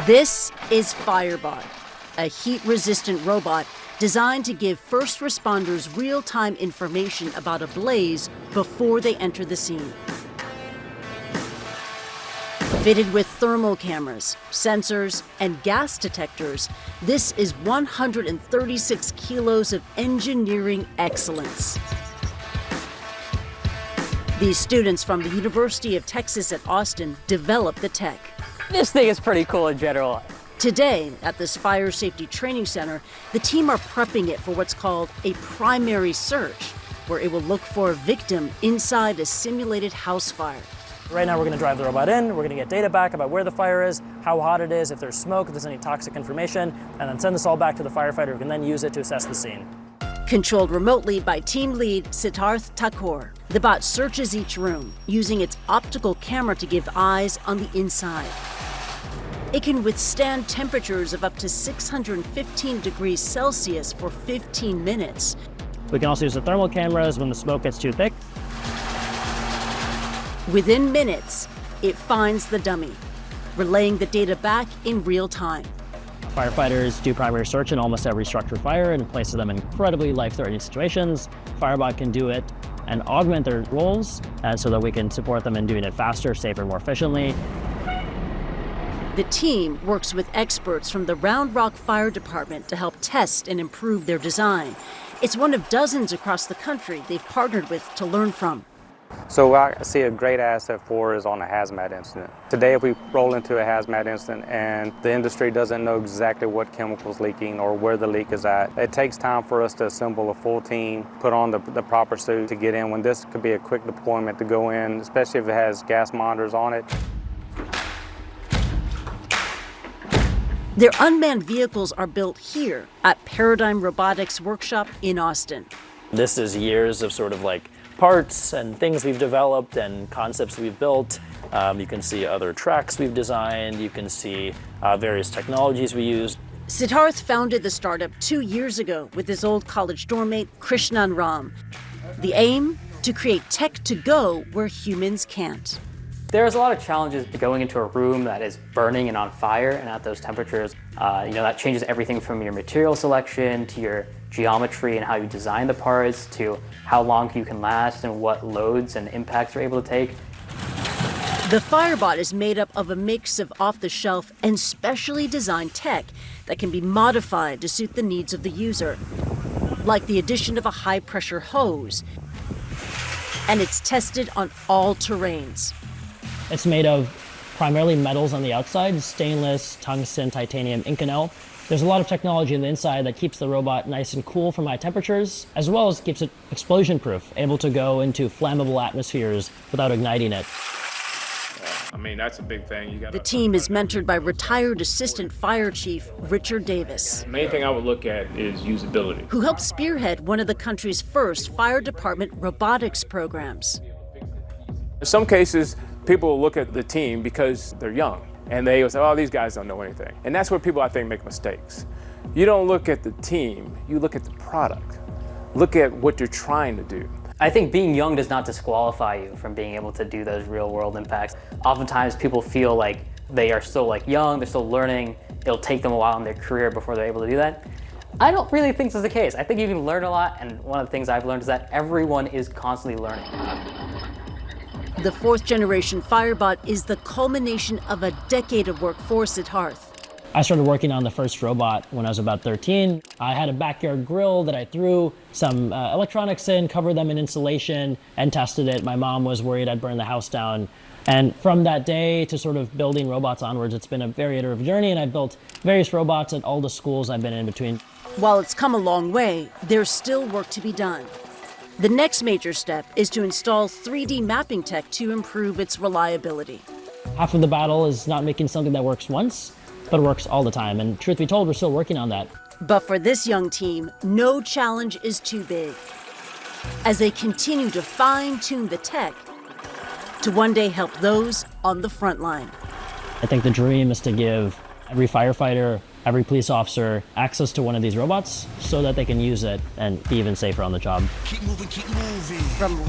This is Firebot, a heat-resistant robot designed to give first responders real-time information about a blaze before they enter the scene. Fitted with thermal cameras, sensors, and gas detectors, this is 136 kilos of engineering excellence. These students from the University of Texas at Austin developed the tech. This thing is pretty cool in general. Today, at this fire safety training center, the team are prepping it for what's called a primary search, where it will look for a victim inside a simulated house fire. Right now we're going to drive the robot in, we're going to get data back about where the fire is, how hot it is, if there's smoke, if there's any toxic information, and then send this all back to the firefighter who can then use it to assess the scene. Controlled remotely by team lead Siddharth Thakur, the bot searches each room, using its optical camera to give eyes on the inside. It can withstand temperatures of up to 615 degrees Celsius for 15 minutes. We can also use the thermal cameras when the smoke gets too thick. Within minutes, it finds the dummy, relaying the data back in real time. Firefighters do primary search in almost every structure fire and places them in incredibly life-threatening situations. Firebot can do it and augment their roles so that we can support them in doing it faster, safer, more efficiently. The team works with experts from the Round Rock Fire Department to help test and improve their design. It's one of dozens across the country they've partnered with to learn from. So what I see a great asset for is on a hazmat incident. Today, if we roll into a hazmat incident and the industry doesn't know exactly what chemical's leaking or where the leak is at, it takes time for us to assemble a full team, put on the proper suit to get in when this could be a quick deployment to go in, especially if it has gas monitors on it. Their unmanned vehicles are built here at Paradigm Robotics Workshop in Austin. This is years of sort of like parts and things we've developed and concepts we've built. You can see other tracks we've designed. You can see various technologies we use. Siddharth founded the startup 2 years ago with his old college dorm mate, Krishnan Ram. The aim? To create tech to go where humans can't. There's a lot of challenges going into a room that is burning and on fire and at those temperatures. That changes everything from your material selection to your geometry and how you design the parts to how long you can last and what loads and impacts you're able to take. The Firebot is made up of a mix of off-the-shelf and specially designed tech that can be modified to suit the needs of the user, like the addition of a high-pressure hose, and it's tested on all terrains. It's made of primarily metals on the outside, stainless, tungsten, titanium, Inconel. There's a lot of technology on the inside that keeps the robot nice and cool from high temperatures, as well as keeps it explosion-proof, able to go into flammable atmospheres without igniting it. I mean, that's a big thing. The team is mentored by retired Assistant Fire Chief Richard Davis. The main thing I would look at is usability. Who helped spearhead one of the country's first fire department robotics programs. In some cases, people will look at the team because they're young and they will say, oh, these guys don't know anything. And that's where people, I think, make mistakes. You don't look at the team, you look at the product. Look at what you're trying to do. I think being young does not disqualify you from being able to do those real world impacts. Oftentimes people feel like they are still young, they're still learning, it'll take them a while in their career before they're able to do that. I don't really think this is the case. I think you can learn a lot, and one of the things I've learned is that everyone is constantly learning. The fourth generation Firebot is the culmination of a decade of work for Siddharth. I started working on the first robot when I was about 13. I had a backyard grill that I threw some electronics in, covered them in insulation, and tested it. My mom was worried I'd burn the house down. And from that day to sort of building robots onwards, it's been a very iterative journey, and I've built various robots at all the schools I've been in between. While it's come a long way, there's still work to be done. The next major step is to install 3D mapping tech to improve its reliability. Half of the battle is not making something that works once, but works all the time. And truth be told, we're still working on that. But for this young team, no challenge is too big, as they continue to fine-tune the tech to one day help those on the front line. I think the dream is to give every firefighter, every police officer access to one of these robots so that they can use it and be even safer on the job. From